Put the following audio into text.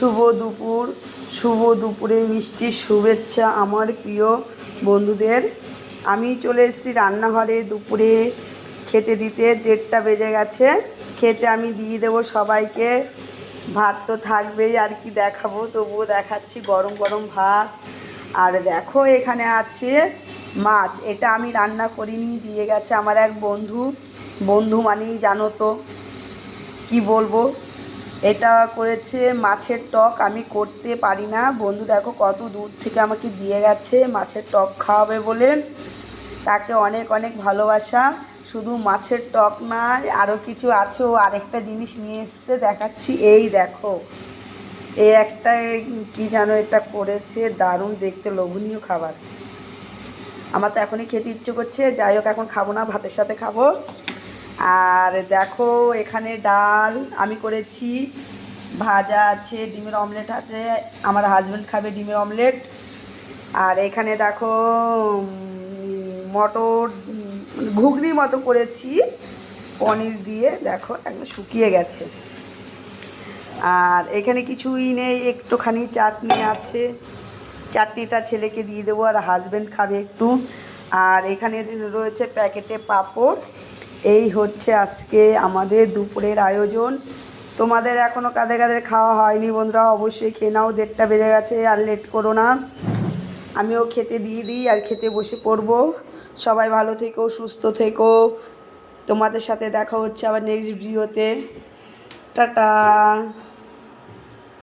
শুভ দুপুর। শুভ দুপুরে মিষ্টি শুভেচ্ছা আমার প্রিয় বন্ধুদের। আমি চলে এসেছি রান্নাঘরে দুপুরে খেতে দিতে। 1:30 বেজে গেছে। খেতে আমি দিয়ে দেবো সবাইকে। ভাত তো থাকবেই, আর কি দেখাবো, তবুও দেখাচ্ছি গরম গরম ভাত। আর দেখো এখানে আছে মাছ। এটা আমি রান্না করিনি, দিয়ে গেছে আমার এক বন্ধু। বন্ধু মানেই জানো তো কি বলবো। এটা করেছে মাছের টক। আমি করতে পারি না। বন্ধু দেখো কত দূর থেকে আমাকে দিয়ে গেছে মাছের টক খাওয়াবে বলে। তাকে অনেক অনেক ভালোবাসা। শুধু মাছের টক না, আরও কিছু আছে। ও আরেকটা জিনিস নিয়ে এসছে, দেখাচ্ছি। এই দেখো, এই একটা কি জানো এটা করেছে, দারুণ দেখতে, লোভনীয় খাবার। আমার তো এখনই খেতে ইচ্ছে করছে। যাই হোক, এখন খাবো না, ভাতের সাথে খাবো। আর দেখো এখানে ডাল আমি করেছি, ভাজা আছে, ডিমের অমলেট আছে। আমার হাজব্যান্ড খাবে ডিমের অমলেট। আর এখানে দেখো মটর ঘুগনি মতো করেছি পনির দিয়ে। দেখো একদম শুকিয়ে গেছে। আর এখানে কিছুই নেই, একটুখানি চাটনি আছে। চাটনিটা ছেলেকে দিয়ে দেবো, আর হাজব্যান্ড খাবে একটু। আর এখানে রয়েছে প্যাকেটে পাঁপড়। এই হচ্ছে আজকে আমাদের দুপুরের আয়োজন। তোমাদের এখনও কাদের কাদের খাওয়া হয়নি বন্ধুরা, অবশ্যই খেয়ে নাও। 1:30 বেজে গেছে, আর লেট করো না। আমিও খেতে দিয়ে দিই আর খেতে বসে পড়বো। সবাই ভালো থেকো, সুস্থ থেকো। তোমাদের সাথে দেখা হচ্ছে আবার নেক্সট ভিডিওতে। টাটা।